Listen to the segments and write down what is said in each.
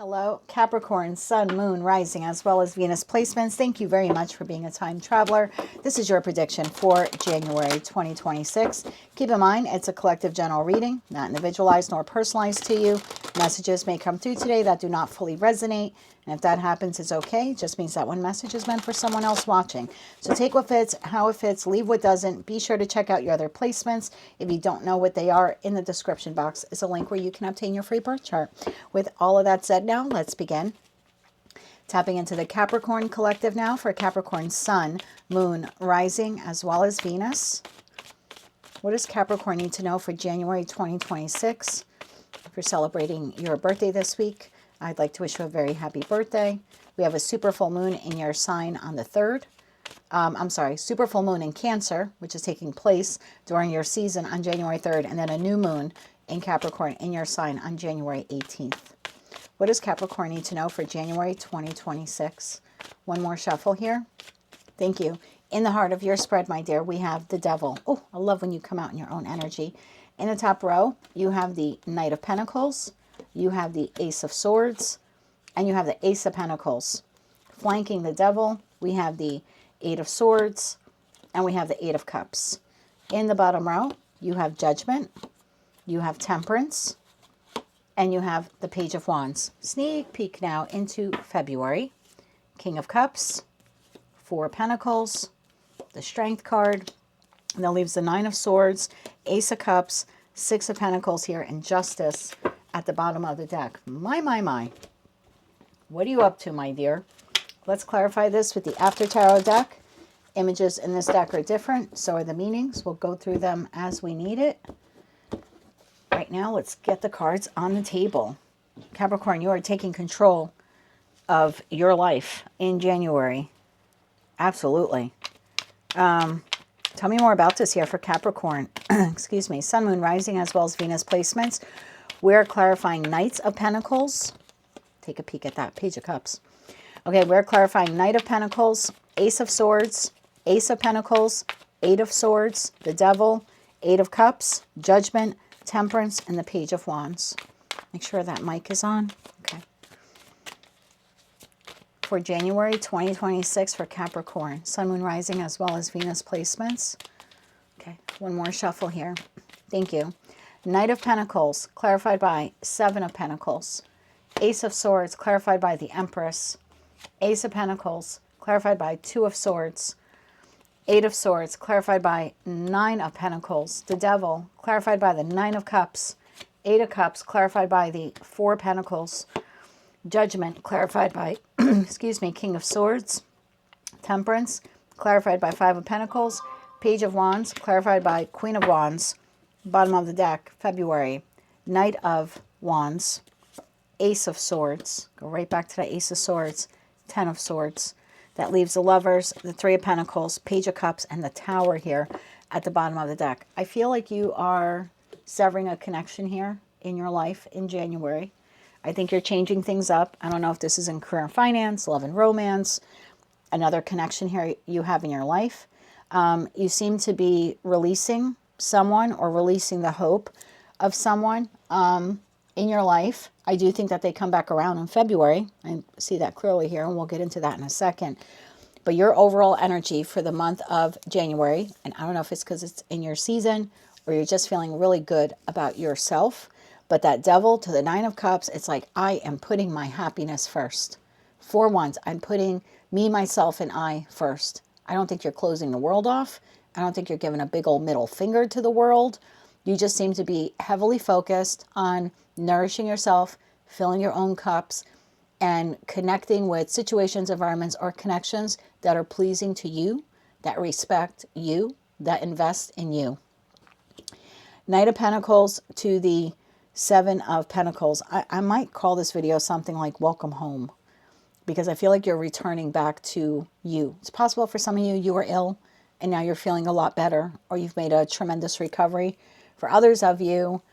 Hello, Capricorn, Sun, Moon, Rising, as well as Venus placements. Thank you very much for being a time traveler. This is your prediction for January 2026. Keep in mind, it's a collective general reading, not individualized nor personalized to you. Messages may come through today that do not fully resonate. And if that happens, it's okay. It just means that one message is meant for someone else watching. So take what fits, how it fits, leave what doesn't. Be sure to check out your other placements. If you don't know what they are, in the description box is a link where you can obtain your free birth chart. With all of that said now, let's begin. Tapping into the Capricorn collective now for Capricorn Sun, Moon, Rising, as well as Venus. What does Capricorn need to know for January 2026? If you're celebrating your birthday this week, I'd like to wish you a very happy birthday. We have a super full moon in your sign on the 3rd. Super full moon in Cancer, which is taking place during your season on January 3rd, and then a new moon in Capricorn in your sign on January 18th. What does Capricorn need to know for January 2026? One more shuffle here. Thank you. In the heart of your spread, my dear, we have the Devil. Oh, I love when you come out in your own energy. In the top row, you have the Knight of Pentacles, you have the Ace of Swords, and you have the Ace of Pentacles. Flanking the Devil, we have the Eight of Swords, and we have the Eight of Cups. In the bottom row, you have Judgment, you have Temperance, and you have the Page of Wands. Sneak peek now into February. King of Cups, Four of Pentacles, the Strength card, and that leaves the Nine of Swords, Ace of Cups, Six of Pentacles here, and Justice at the bottom of the deck. My. What are you up to, my dear? Let's clarify this with the After Tarot deck. Images in this deck are different, so are the meanings. We'll go through them as we need it. Right now, let's get the cards on the table. Capricorn, you are taking control of your life in January. Absolutely. Tell me more about this here for Capricorn. Excuse me. Sun, Moon, Rising, as well as Venus placements. We're clarifying Knights of Pentacles. Take a peek at that. Page of Cups. Okay, we're clarifying Knight of Pentacles, Ace of Swords, Ace of Pentacles, Eight of Swords, the Devil, Eight of Cups, Judgment, Temperance, and the Page of Wands. Make sure that mic is on. Okay. For January 2026 for Capricorn, Sun, Moon, Rising, as well as Venus placements. Okay, one more shuffle here. Thank you. Knight of Pentacles, clarified by Seven of Pentacles. Ace of Swords, clarified by the Empress. Ace of Pentacles, clarified by Two of Swords. Eight of Swords, clarified by Nine of Pentacles. The Devil, clarified by the Nine of Cups. Eight of Cups, clarified by the Four of Pentacles. Judgment, clarified by, King of Swords. Temperance, clarified by Five of Pentacles. Page of Wands, clarified by Queen of Wands. Bottom of the deck, February. Knight of Wands. Ace of Swords. Go right back to the Ace of Swords. Ten of Swords. That leaves the Lovers, the Three of Pentacles, Page of Cups, and the Tower here at the bottom of the deck. I feel like you are severing a connection here in your life in January. I think you're changing things up. I don't know if this is in career and finance, love and romance, another connection here you have in your life. You seem to be releasing someone or releasing the hope of someone in your life. I do think that they come back around in February. I see that clearly here, and we'll get into that in a second. But your overall energy for the month of January, and I don't know if it's because it's in your season or you're just feeling really good about yourself, but that Devil to the Nine of Cups, it's like, I am putting my happiness first. For once, I'm putting me, myself, and I first. I don't think you're closing the world off. I don't think you're giving a big old middle finger to the world. You just seem to be heavily focused on nourishing yourself, filling your own cups, and connecting with situations, environments, or connections that are pleasing to you, that respect you, that invest in you. Knight of Pentacles to the Seven of Pentacles. I might call this video something like Welcome Home, because I feel like you're returning back to you. It's possible for some of you, you were ill and now you're feeling a lot better, or you've made a tremendous recovery. For others of you,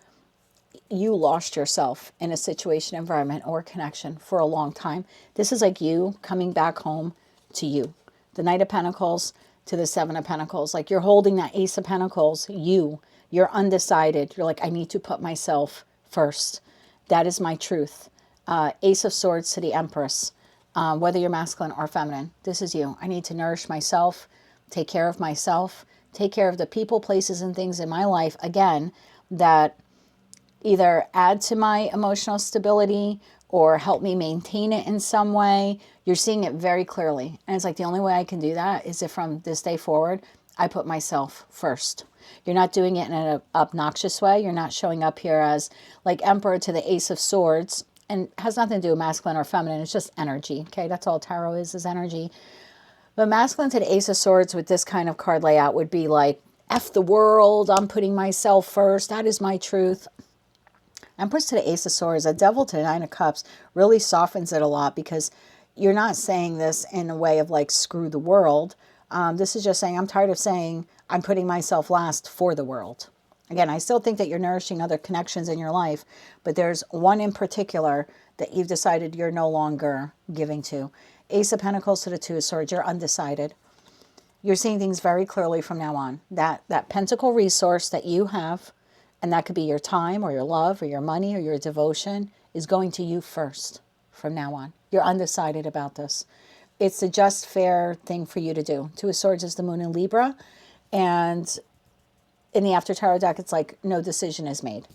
you lost yourself in a situation, environment, or connection for a long time. This is like you coming back home to you. The Knight of Pentacles to the Seven of Pentacles. Like you're holding that Ace of Pentacles. You're undecided. You're like, I need to put myself first. That is my truth. Ace of Swords to the Empress. Whether you're masculine or feminine, this is you. I need to nourish myself, take care of myself, take care of the people, places, and things in my life, again, that either add to my emotional stability or help me maintain it in some way. You're seeing it very clearly. And it's like the only way I can do that is if from this day forward, I put myself first. You're not doing it in an obnoxious way. You're not showing up here as like Emperor to the Ace of Swords, and has nothing to do with masculine or feminine. It's just energy. Okay, that's all tarot is energy. But masculine to the Ace of Swords with this kind of card layout would be like, F the world, I'm putting myself first. That is my truth. Empress to the Ace of Swords, a Devil to the Nine of Cups really softens it a lot, because you're not saying this in a way of like, screw the world. This is just saying, I'm tired of saying I'm putting myself last for the world. Again, I still think that you're nourishing other connections in your life, but there's one in particular that you've decided you're no longer giving to. Ace of Pentacles to the Two of Swords, you're undecided. You're seeing things very clearly from now on. That pentacle resource that you have, and that could be your time or your love or your money or your devotion, is going to you first from now on. You're undecided about this. It's a just, fair thing for you to do. Two of Swords is the moon in Libra. And in the After Tarot deck, it's like no decision is made.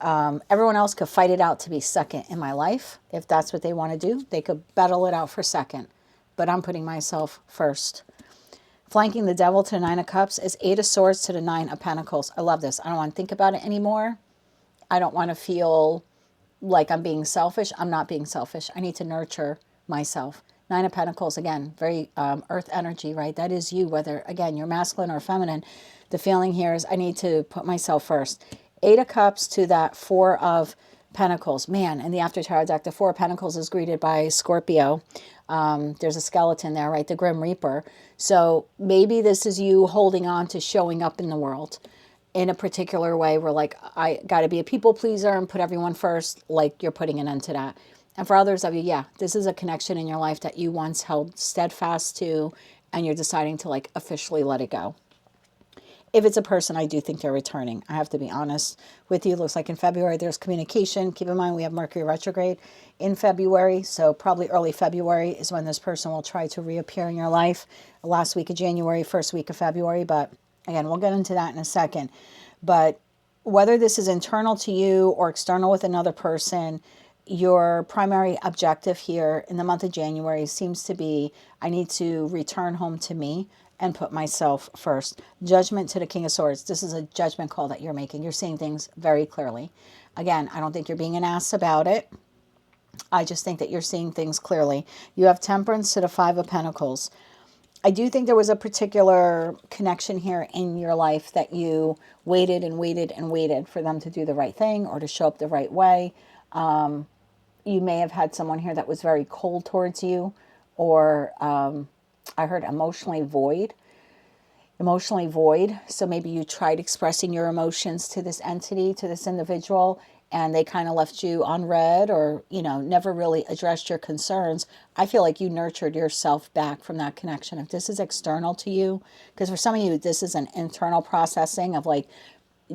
Everyone else could fight it out to be second in my life. If that's what they want to do, they could battle it out for second. But I'm putting myself first. Flanking the Devil to the Nine of Cups is Eight of Swords to the Nine of Pentacles. I love this. I don't want to think about it anymore. I don't want to feel like I'm being selfish. I'm not being selfish. I need to nurture myself. Nine of Pentacles, again, very earth energy, right? That is you, whether, again, you're masculine or feminine. The feeling here is I need to put myself first. Eight of Cups to that Four of Pentacles. Man, in the After Tarot deck, the Four of Pentacles is greeted by Scorpio. There's a skeleton there, right? The Grim Reaper. So maybe this is you holding on to showing up in the world in a particular way where like, I got to be a people pleaser and put everyone first, like you're putting an end to that. And for others of you, yeah, this is a connection in your life that you once held steadfast to, and you're deciding to like officially let it go. If it's a person, I do think they're returning. I have to be honest with you. Looks like in February there's communication. Keep in mind we have Mercury retrograde in February, so probably early February is when this person will try to reappear in your life. Last week of January, first week of February, but again, we'll get into that in a second. But whether this is internal to you or external with another person, your primary objective here in the month of January seems to be, I need to return home to me and put myself first. Judgment to the King of Swords. This is a judgment call that you're making. You're seeing things very clearly. Again, I don't think you're being an ass about it. I just think that you're seeing things clearly. You have Temperance to the Five of Pentacles. I do think there was a particular connection here in your life that you waited and waited and waited for them to do the right thing or to show up the right way. You may have had someone here that was very cold towards you, or I heard emotionally void. So maybe you tried expressing your emotions to this entity, to this individual, and they kind of left you unread, or, you know, never really addressed your concerns. I feel like you nurtured yourself back from that connection. If this is external to you, because for some of you, this is an internal processing of like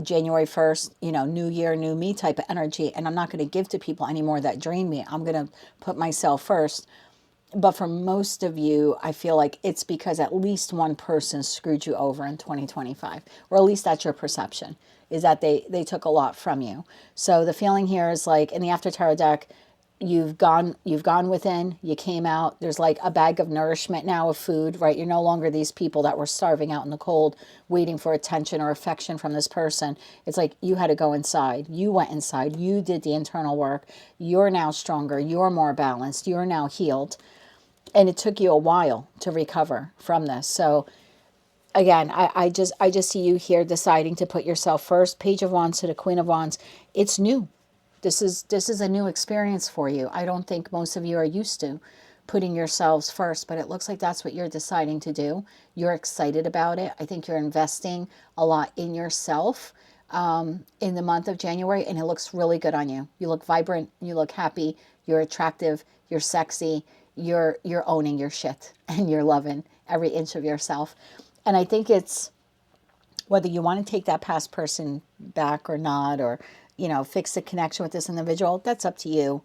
January 1st, you know, new year, new me type of energy. And I'm not going to give to people anymore that drain me. I'm going to put myself first. But for most of you, I feel like it's because at least one person screwed you over in 2025, or at least that's your perception, is that they took a lot from you. So the feeling here is like in the After Tarot deck, you've gone within, you came out. There's like a bag of nourishment now of food, right? You're no longer these people that were starving out in the cold, waiting for attention or affection from this person. It's like you had to go inside. You went inside. You did the internal work. You're now stronger. You're more balanced. You're now healed. And it took you a while to recover from this. So again, I just see you here deciding to put yourself first. Page of Wands to the Queen of Wands. It's new. This is a new experience for you. I don't think most of you are used to putting yourselves first, but it looks like that's what you're deciding to do. You're excited about it. I think you're investing a lot in yourself in the month of January, and it looks really good on you. You look vibrant. You look happy. You're attractive. You're sexy. You're owning your shit, and you're loving every inch of yourself. And I think it's whether you want to take that past person back or not, or, you know, fix the connection with this individual, that's up to you.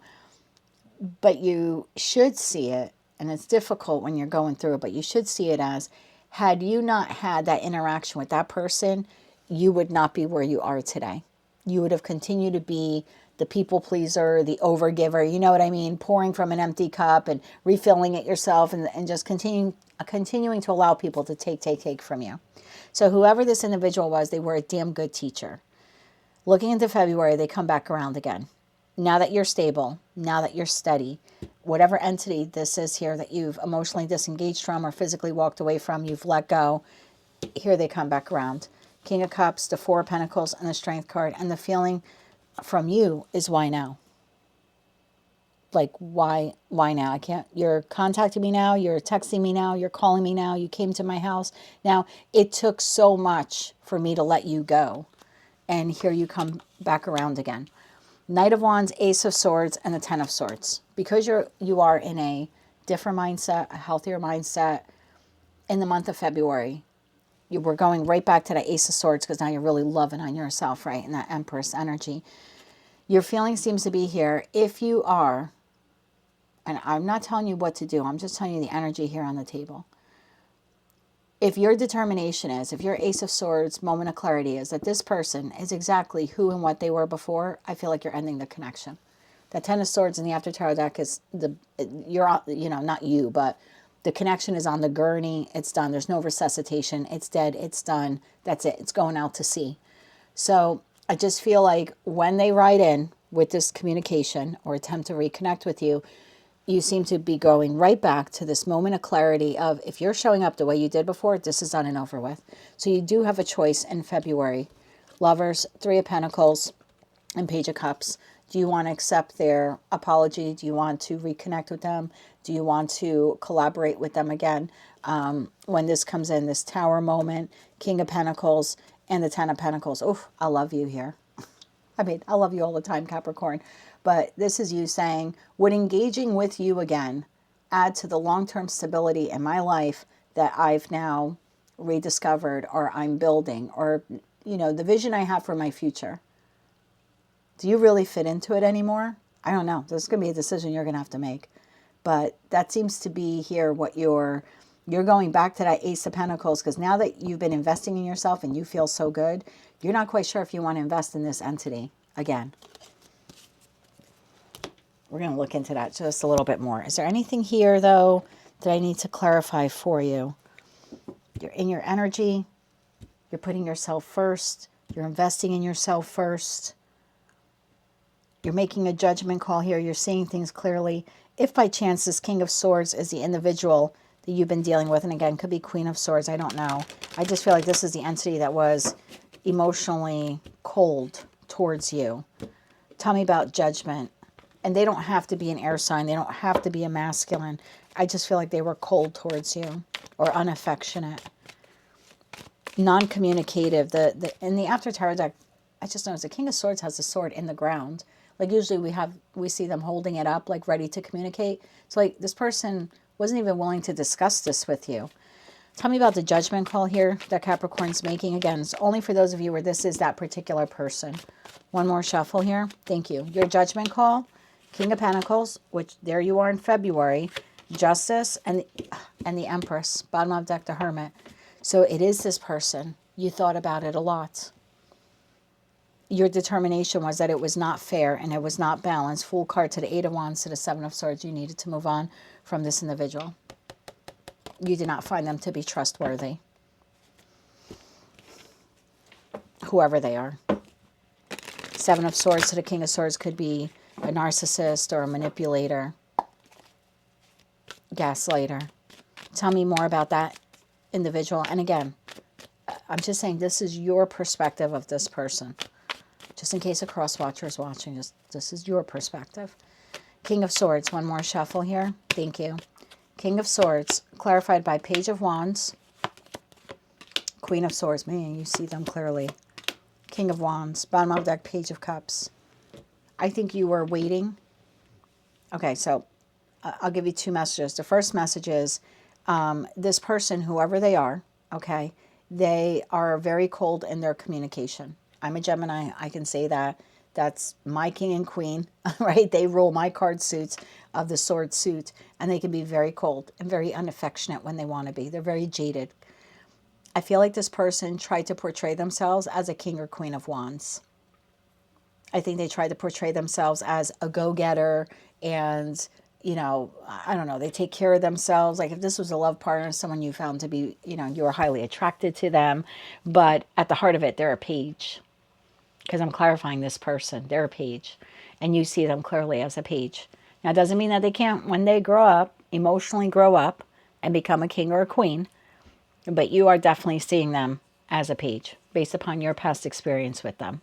But you should see it, and it's difficult when you're going through it, but you should see it as, had you not had that interaction with that person, you would not be where you are today. You would have continued to be the people pleaser, the overgiver, you know what I mean? Pouring from an empty cup and refilling it yourself, and just continuing to allow people to take from you. So whoever this individual was, they were a damn good teacher. Looking into February, they come back around again. Now that you're stable, now that you're steady, whatever entity this is here that you've emotionally disengaged from or physically walked away from, you've let go, here they come back around. King of Cups, the Four of Pentacles, and the Strength card. And the feeling from you is, why now? Like, why now? I can't, you're contacting me now, you're texting me now, you're calling me now, you came to my house. Now, it took so much for me to let you go. And here you come back around again. Knight of Wands, Ace of Swords, and the Ten of Swords. Because you are in a different mindset, a healthier mindset in the month of February, we're going right back to the Ace of Swords, because now you're really loving on yourself, right? In that Empress energy. Your feeling seems to be here, if you are, and I'm not telling you what to do, I'm just telling you the energy here on the table. If your determination is, if your Ace of Swords moment of clarity is that this person is exactly who and what they were before, I feel like you're ending the connection. That Ten of Swords in the After Tarot deck is not you, but the connection is on the gurney. It's done. There's no resuscitation. It's dead. It's done. That's it. It's going out to sea. So I just feel like when they write in with this communication or attempt to reconnect with you, you seem to be going right back to this moment of clarity of, if you're showing up the way you did before, this is done and over with. So you do have a choice in February. Lovers, Three of Pentacles, and Page of Cups. Do you want to accept their apology? Do you want to reconnect with them? Do you want to collaborate with them again? When this comes in, this Tower moment, King of Pentacles, and the Ten of Pentacles. Oof, I love you here. I mean, I love you all the time, Capricorn. But this is you saying, would engaging with you again add to the long-term stability in my life that I've now rediscovered, or I'm building, or, the vision I have for my future? Do you really fit into it anymore? I don't know. This is going to be a decision you're going to have to make. But that seems to be here what you're going back to that Ace of Pentacles, because now that you've been investing in yourself and you feel so good, you're not quite sure if you want to invest in this entity again. We're going to look into that just a little bit more. Is there anything here, though, that I need to clarify for you? You're in your energy. You're putting yourself first. You're investing in yourself first. You're making a judgment call here. You're seeing things clearly. If by chance this King of Swords is the individual that you've been dealing with, and again, could be Queen of Swords, I don't know. I just feel like this is the entity that was emotionally cold towards you. Tell me about judgment. And they don't have to be an air sign. They don't have to be a masculine. I just feel like they were cold towards you, or unaffectionate, non-communicative. In the After Tarot deck, I just noticed the King of Swords has the sword in the ground. Like usually we see them holding it up, like ready to communicate. So like this person wasn't even willing to discuss this with you. Tell me about the judgment call here that Capricorn's making. Again, it's only for those of you where this is that particular person. One more shuffle here. Thank you. Your judgment call, King of Pentacles, which there you are in February, Justice, and the Empress, bottom of deck, the Hermit. So it is this person. You thought about it a lot. Your determination was that it was not fair and it was not balanced. Fool card to the Eight of Wands to the Seven of Swords. You needed to move on from this individual. You did not find them to be trustworthy. Whoever they are. Seven of Swords to the King of Swords could be a narcissist or a manipulator, gaslighter. Tell me more about that individual. And again, I'm just saying this is your perspective of this person. Just in case a cross-watcher is watching, this is your perspective. King of Swords, one more shuffle here. Thank you. King of Swords, clarified by Page of Wands. Queen of Swords, man, you see them clearly. King of Wands, bottom of deck, Page of Cups. I think you were waiting. Okay, so I'll give you two messages. The first message is this person, whoever they are, okay, they are very cold in their communication. I'm a Gemini. I can say that. That's my king and queen, right? They rule my card suits of the sword suit, and they can be very cold and very unaffectionate when they want to be. They're very jaded. I feel like this person tried to portray themselves as a king or queen of wands. I think they tried to portray themselves as a go-getter and, you know, I don't know, they take care of themselves. Like if this was a love partner, someone you found to be, you know, you were highly attracted to them, but at the heart of it, they're a page. Because I'm clarifying this person, they're a page, and you see them clearly as a page. Now, it doesn't mean that they can't, when they grow up, emotionally grow up and become a king or a queen, but you are definitely seeing them as a page based upon your past experience with them.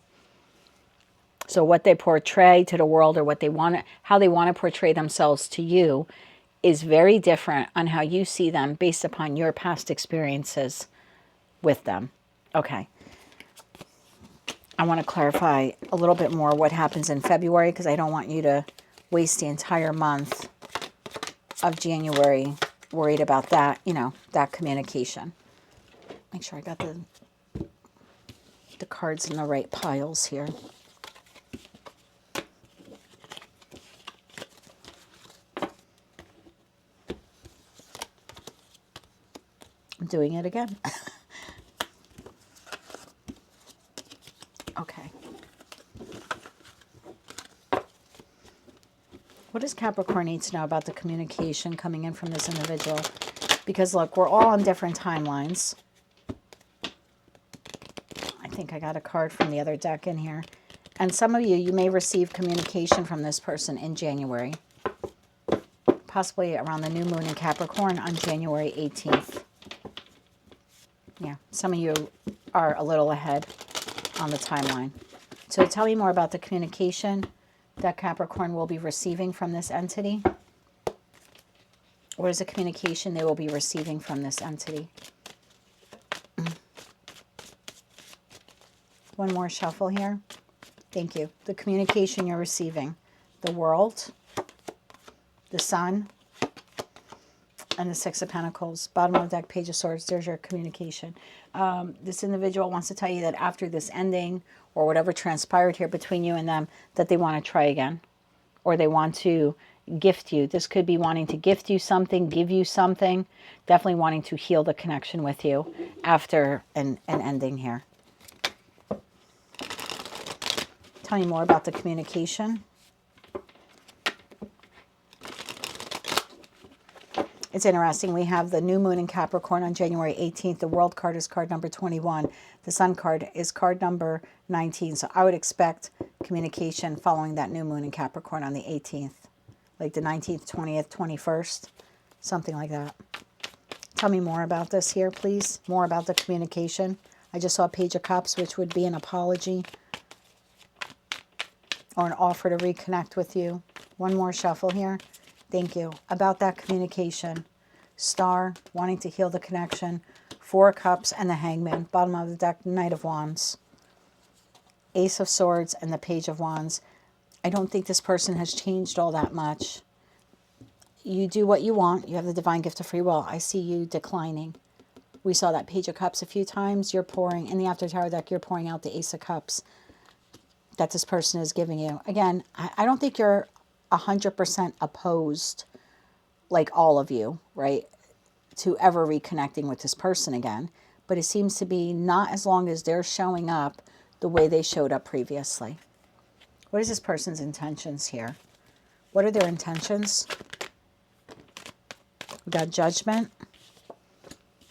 So what they portray to the world, or what they want, how they want to portray themselves to you, is very different on how you see them based upon your past experiences with them. Okay. I want to clarify a little bit more what happens in February, because I don't want you to waste the entire month of January worried about that, you know, that communication. Make sure I got the cards in the right piles here. I'm doing it again. Okay. What does Capricorn need to know about the communication coming in from this individual? Because look, we're all on different timelines. I think I got a card from the other deck in here. And some of you, you may receive communication from this person in January. Possibly around the new moon in Capricorn on January 18th. Yeah, some of you are a little ahead on the timeline. So tell me more about the communication that Capricorn will be receiving from this entity. What is the communication they will be receiving from this entity? One more shuffle here. Thank you. The communication you're receiving. The World, the Sun, and the Six of Pentacles. Bottom of the deck, Page of Swords. There's your communication. This individual wants to tell you that after this ending, or whatever transpired here between you and them, that they want to try again. Or they want to gift you. This could be wanting to gift you something, give you something. Definitely wanting to heal the connection with you after an ending here. Tell me more about the communication. It's interesting. We have the new moon in Capricorn on January 18th. The World card is card number 21. The Sun card is card number 19. So I would expect communication following that new moon in Capricorn on the 18th. Like the 19th, 20th, 21st. Something like that. Tell me more about this here, please. More about the communication. I just saw Page of Cups, which would be an apology. Or an offer to reconnect with you. One more shuffle here. Thank you. About that communication. Star, wanting to heal the connection. Four of Cups and the Hangman. Bottom of the deck, Knight of Wands. Ace of Swords and the Page of Wands. I don't think this person has changed all that much. You do what you want. You have the divine gift of free will. I see you declining. We saw that Page of Cups a few times. You're pouring, in the After Tower deck, you're pouring out the Ace of Cups that this person is giving you. Again, I don't think you're 100% opposed, like all of you, right, to ever reconnecting with this person again. But it seems to be not as long as they're showing up the way they showed up previously. What is this person's intentions here? What are their intentions? We got Judgment.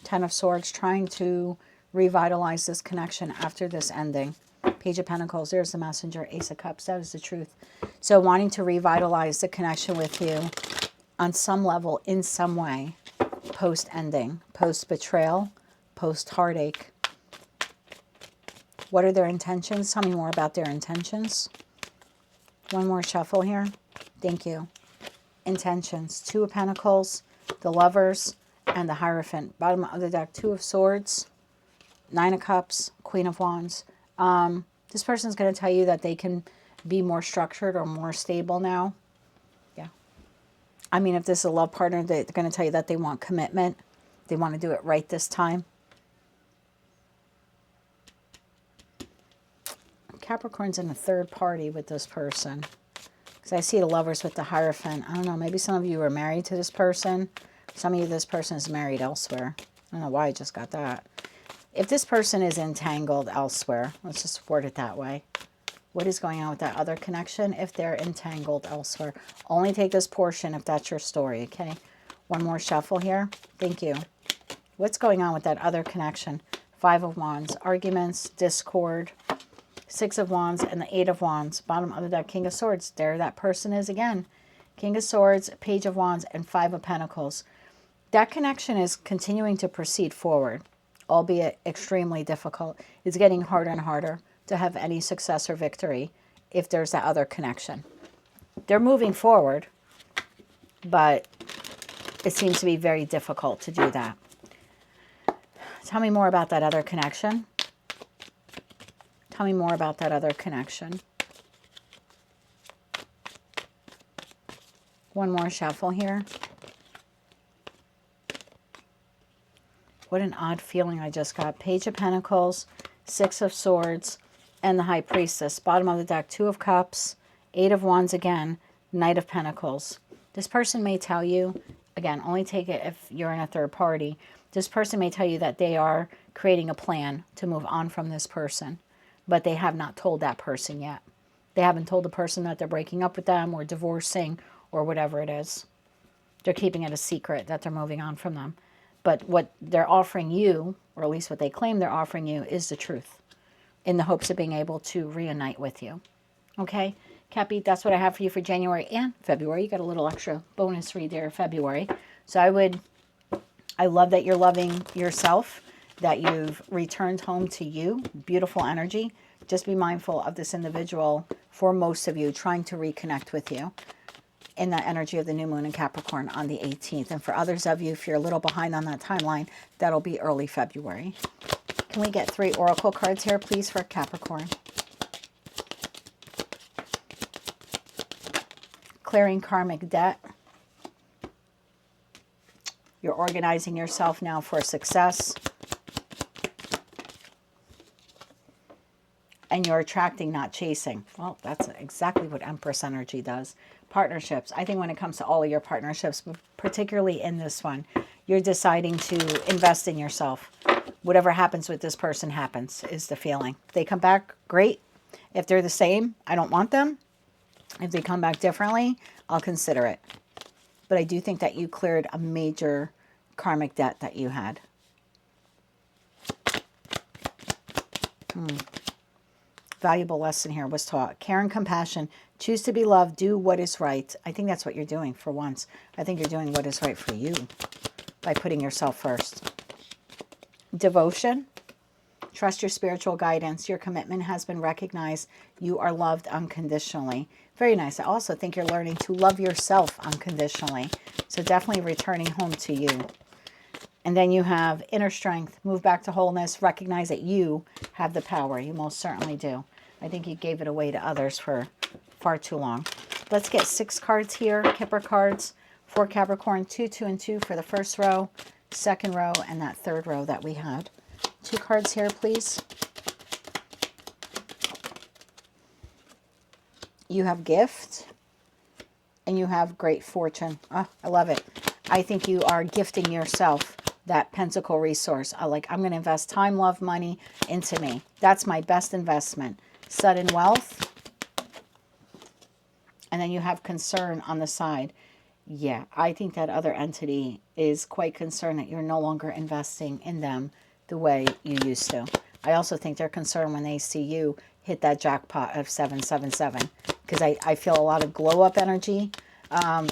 Ten of Swords, trying to revitalize this connection after this ending. Page of Pentacles, there's the Messenger. Ace of Cups, that is the truth. So wanting to revitalize the connection with you on some level, in some way, post-ending, post-betrayal, post-heartache. What are their intentions? Tell me more about their intentions. One more shuffle here. Thank you. Intentions. Two of Pentacles, the Lovers, and the Hierophant. Bottom of the deck, Two of Swords, Nine of Cups, Queen of Wands. This person is going to tell you that they can be more structured or more stable now. Yeah. I mean, if this is a love partner, they're going to tell you that they want commitment. They want to do it right this time. Capricorn's in a third party with this person. Because I see the Lovers with the Hierophant. I don't know, maybe some of you are married to this person. Some of you, this person is married elsewhere. I don't know why I just got that. If this person is entangled elsewhere, let's just word it that way. What is going on with that other connection if they're entangled elsewhere? Only take this portion if that's your story, okay? One more shuffle here. Thank you. What's going on with that other connection? Five of Wands, arguments, discord, Six of Wands, and the Eight of Wands. Bottom of the deck, King of Swords. There that person is again. King of Swords, Page of Wands, and Five of Pentacles. That connection is continuing to proceed forward, albeit extremely difficult. It's getting harder and harder to have any success or victory if there's that other connection. They're moving forward, but it seems to be very difficult to do that. Tell me more about that other connection. Tell me more about that other connection. One more shuffle here. What an odd feeling I just got. Page of Pentacles, Six of Swords, and the High Priestess. Bottom of the deck, Two of Cups, Eight of Wands again, Knight of Pentacles. This person may tell you, again, only take it if you're in a third party. This person may tell you that they are creating a plan to move on from this person, but they have not told that person yet. They haven't told the person that they're breaking up with them or divorcing or whatever it is. They're keeping it a secret that they're moving on from them. But what they're offering you, or at least what they claim they're offering you, is the truth, in the hopes of being able to reunite with you. Okay, Cappy, that's what I have for you for January and February. You got a little extra bonus read there, February. So I love that you're loving yourself, that you've returned home to you. Beautiful energy. Just be mindful of this individual, for most of you, trying to reconnect with you in that energy of the new moon in Capricorn on the 18th. And for others of you, if you're a little behind on that timeline, that'll be early February. Can we get 3 oracle cards here, please, for Capricorn? Clearing karmic debt. You're organizing yourself now for success. And you're attracting, not chasing. Well, that's exactly what Empress energy does. Partnerships. I think when it comes to all of your partnerships, particularly in this one, you're deciding to invest in yourself. Whatever happens with this person happens, is the feeling. If they come back, great. If they're the same, I don't want them. If they come back differently, I'll consider it. But I do think that you cleared a major karmic debt that you had. Valuable lesson here was taught. Care and compassion. Choose to be loved. Do what is right. I think that's what you're doing for once. I think you're doing what is right for you by putting yourself first. Devotion. Trust your spiritual guidance. Your commitment has been recognized. You are loved unconditionally. Very nice. I also think you're learning to love yourself unconditionally. So definitely returning home to you. And then you have inner strength. Move back to wholeness. Recognize that you have the power. You most certainly do. I think you gave it away to others for far too long. Let's get 6 cards here. Kipper cards for Capricorn. 2, 2, and 2 for the first row, second row, and that third row that we had. 2 cards here, please. You have gift, and you have great fortune. Oh, I love it. I think you are gifting yourself that pentacle resource. I'm going to invest time, love, money into me. That's my best investment. Sudden wealth. And then you have concern on the side. Yeah, I think that other entity is quite concerned that you're no longer investing in them the way you used to. I also think they're concerned when they see you hit that jackpot of 777. Because I feel a lot of glow up energy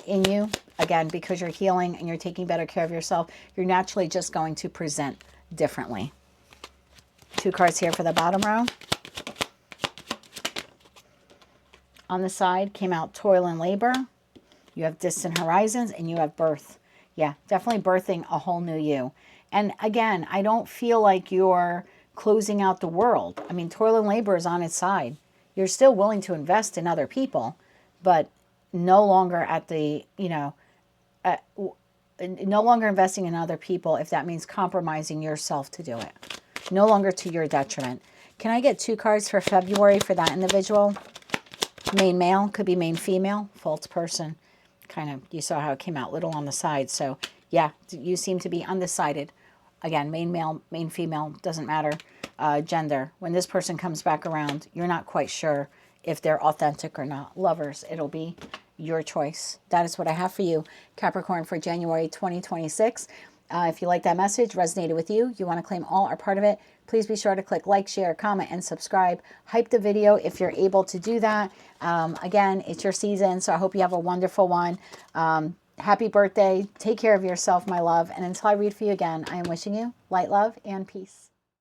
in you. Again, because you're healing and you're taking better care of yourself, you're naturally just going to present differently. 2 cards here for the bottom row. On the side came out toil and labor. You have distant horizons, and you have birth. Yeah, definitely birthing a whole new you. And again, I don't feel like you're closing out the world. I mean, toil and labor is on its side. You're still willing to invest in other people, but no longer at the, no longer investing in other people if that means compromising yourself to do it. No longer to your detriment. Can I get 2 cards for February for that individual? Main male, could be main female, false person. Kind of, you saw how it came out little on the side. So yeah, you seem to be undecided. Again, main male, main female, doesn't matter gender. When this person comes back around, you're not quite sure if they're authentic or not. Lovers, it'll be your choice. That is what I have for you, Capricorn, for January 2026. If you like that message, resonated with you, you want to claim all or part of it, please be sure to click like, share, comment, and subscribe. Hype the video if you're able to do that. Again, it's your season, so I hope you have a wonderful one. Happy birthday. Take care of yourself, my love. And until I read for you again, I am wishing you light, love, and peace.